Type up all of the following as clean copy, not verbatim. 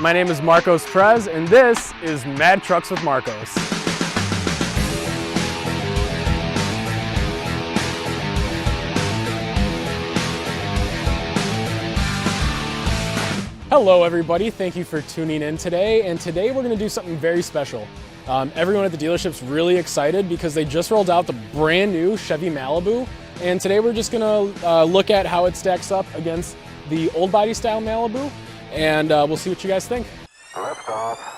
My name is Marcos Perez, and this is Mad Trucks with Marcos. Hello everybody, thank you for tuning in today, and today we're going to do something very special. Everyone at the dealership's really excited because they just rolled out the brand new Chevy Malibu, and today we're just going to look at how it stacks up against the old body style Malibu, and we'll see what you guys think. Lift off.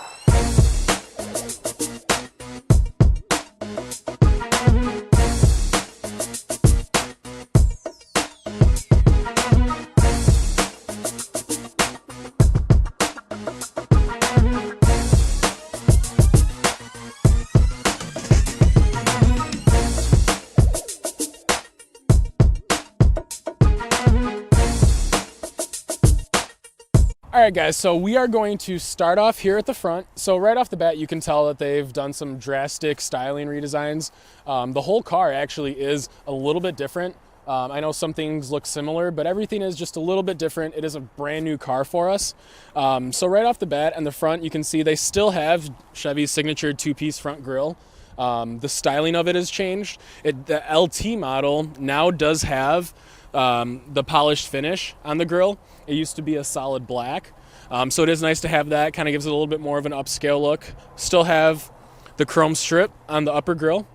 All right guys, so we are going to start off here at the front. So right off the bat, you can tell that they've done some drastic styling redesigns. The whole car actually is a little bit different. I know some things look similar, but everything is just a little bit different. It is a brand new car for us. So right off the bat on the front, you can see they still have Chevy's signature two-piece front grille. The styling of it has changed. The LT model now does have the polished finish on the grille. It used to be a solid black. So it is nice to have that. Kind of gives it a little bit more of an upscale look. Still have the chrome strip on the upper grille.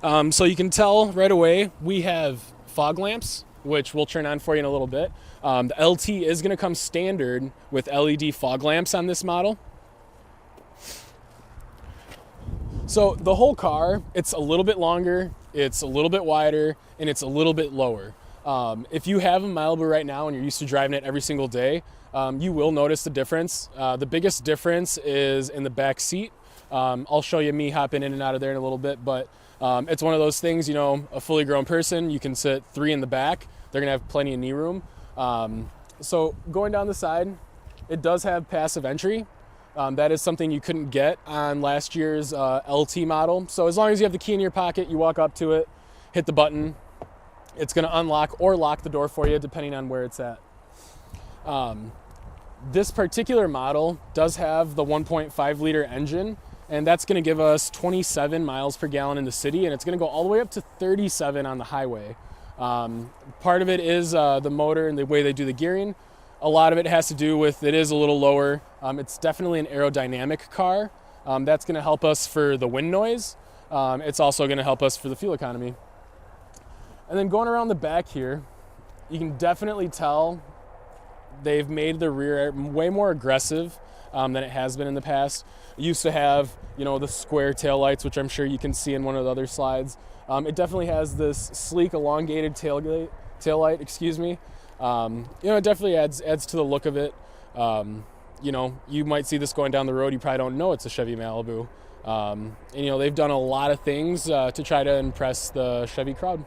So you can tell right away we have fog lamps, which we'll turn on for you in a little bit. The LT is going to come standard with LED fog lamps on this model. So the whole car, it's a little bit longer, it's a little bit wider, and it's a little bit lower. If you have a Malibu right now and you're used to driving it every single day, you will notice the difference. The biggest difference is in the back seat. I'll show you me hopping in and out of there in a little bit, but it's one of those things, you know, a fully grown person, you can sit 3 in the back. They're gonna have plenty of knee room. So going down the side, it does have passive entry. That is something you couldn't get on last year's LT model. So as long as you have the key in your pocket, you walk up to it, hit the button, it's going to unlock or lock the door for you depending on where it's at. This particular model does have the 1.5 liter engine, and that's going to give us 27 miles per gallon in the city, and it's going to go all the way up to 37 on the highway. Part of it is the motor and the way they do the gearing. A lot of it has to do with it is a little lower. It's definitely an aerodynamic car. That's going to help us for the wind noise. It's also going to help us for the fuel economy. And then going around the back here, you can definitely tell they've made the rear way more aggressive than it has been in the past. It used to have, you know, the square taillights, which I'm sure you can see in one of the other slides. It definitely has this sleek, elongated taillight, excuse me. You know, it definitely adds to the look of it. You know, you might see this going down the road, you probably don't know it's a Chevy Malibu. And you know, they've done a lot of things to try to impress the Chevy crowd.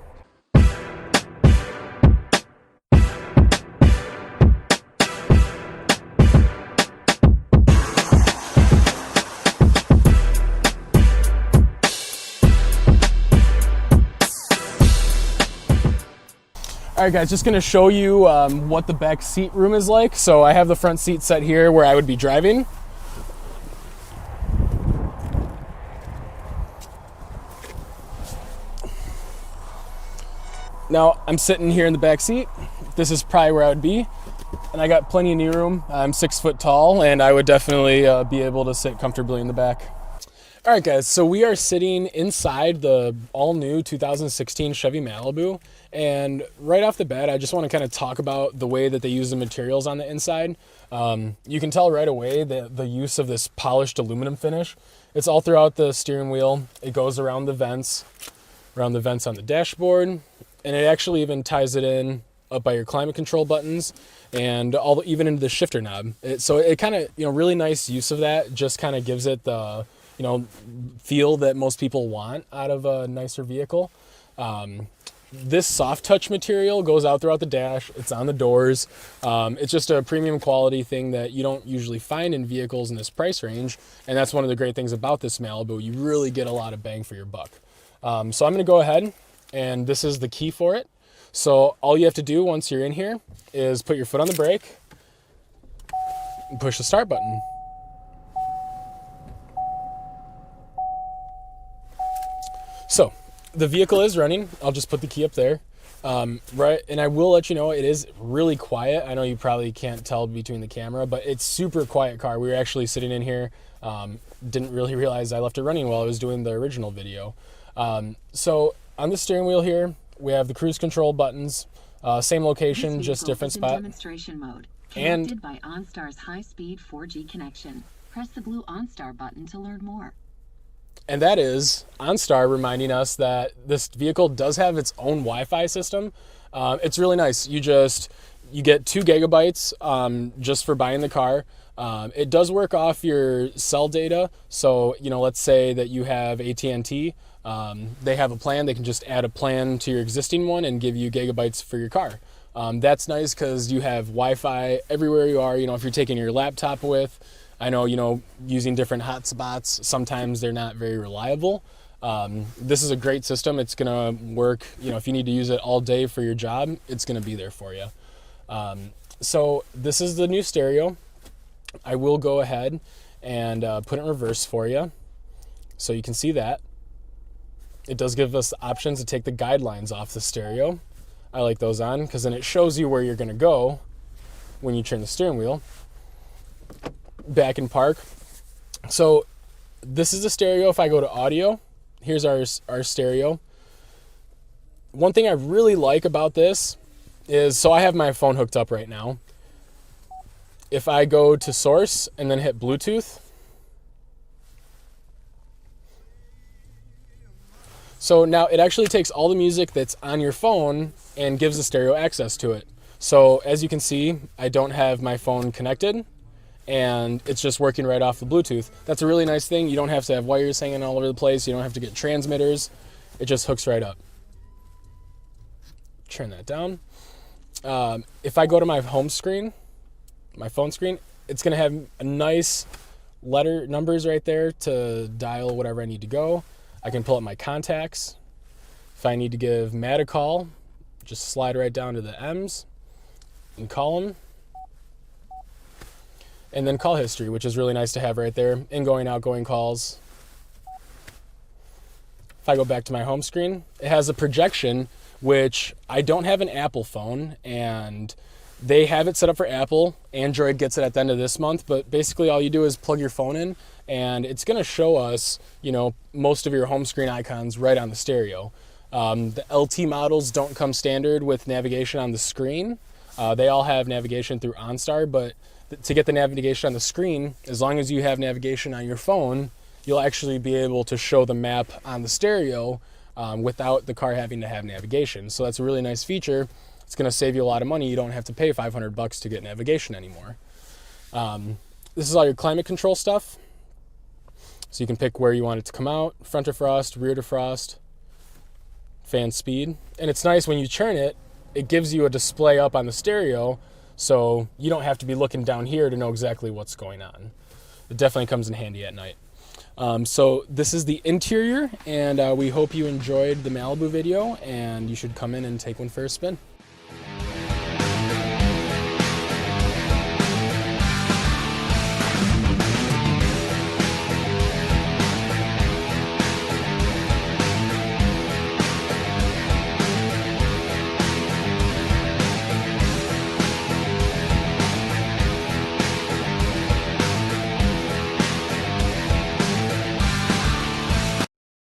All right guys, just gonna show you what the back seat room is like. So I have the front seat set here where I would be driving. Now I'm sitting here in the back seat. This is probably where I would be. And I got plenty of knee room. I'm 6 foot tall, and I would definitely be able to sit comfortably in the back. All right guys, so we are sitting inside the all new 2016 Chevy Malibu. And right off the bat, I just want to kind of talk about the way that they use the materials on the inside. You can tell right away the use of this polished aluminum finish. It's all throughout the steering wheel. It goes around the vents on the dashboard, and it actually even ties it in up by your climate control buttons and even into the shifter knob. So it kind of, you know, really nice use of that. Just kind of gives it the, you know, feel that most people want out of a nicer vehicle. This soft touch material goes out throughout the dash. It's on the doors. It's just a premium quality thing that you don't usually find in vehicles in this price range. And that's one of the great things about this Malibu. You really get a lot of bang for your buck. So I'm going to go ahead, and this is the key for it. So all you have to do once you're in here is put your foot on the brake, and push the start button. So the vehicle is running. I'll just put the key up there. Right, and I will let you know it is really quiet. I know you probably can't tell between the camera, but it's super quiet car. We were actually sitting in here, didn't really realize I left it running while I was doing the original video. So on the steering wheel here, we have the cruise control buttons, same location, just different spot. Demonstration mode, connected by OnStar's high-speed 4G connection. Press the blue OnStar button to learn more. And that is OnStar reminding us that this vehicle does have its own Wi-Fi system. It's really nice. You get 2 gigabytes just for buying the car. It does work off your cell data. So, let's say that you have AT&T. They have a plan. They can just add a plan to your existing one and give you gigabytes for your car. That's nice because you have Wi-Fi everywhere you are. If you're taking your laptop with, I know, using different hotspots, sometimes they're not very reliable. This is a great system. It's going to work, if you need to use it all day for your job, it's going to be there for you. So this is the new stereo. I will go ahead and put it in reverse for you so you can see that. It does give us the options to take the guidelines off the stereo. I like those on because then it shows you where you're going to go when you turn the steering wheel. Back in park. So this is the stereo. If I go to audio, here's our stereo. One thing I really like about this is, so I have my phone hooked up right now. If I go to source and then hit Bluetooth, so now it actually takes all the music that's on your phone and gives the stereo access to it. So as you can see, I don't have my phone connected, and it's just working right off the Bluetooth. That's a really nice thing. You don't have to have wires hanging all over the place. You don't have to get transmitters. It just hooks right up. Turn that down. If I go to my home screen, my phone screen, it's going to have a nice numbers right there to dial whatever I need to go. I can pull up my contacts. If I need to give Matt a call, just slide right down to the M's and call him. And then call history, which is really nice to have right there. Ingoing, outgoing calls. If I go back to my home screen, it has a projection, which I don't have an Apple phone, and they have it set up for Apple. Android gets it at the end of this month, but basically all you do is plug your phone in, and it's going to show us, most of your home screen icons right on the stereo. The LT models don't come standard with navigation on the screen. They all have navigation through OnStar, but to get the navigation on the screen, as long as you have navigation on your phone, you'll actually be able to show the map on the stereo without the car having to have navigation. So that's a really nice feature. It's going to save you a lot of money. You don't have to pay $500 to get navigation anymore. This is all your climate control stuff. So you can pick where you want it to come out, front defrost, rear defrost, fan speed. And it's nice when you turn it, it gives you a display up on the stereo, so you don't have to be looking down here to know exactly what's going on. It definitely comes in handy at night. So this is the interior, and we hope you enjoyed the Malibu video, and you should come in and take one for a spin.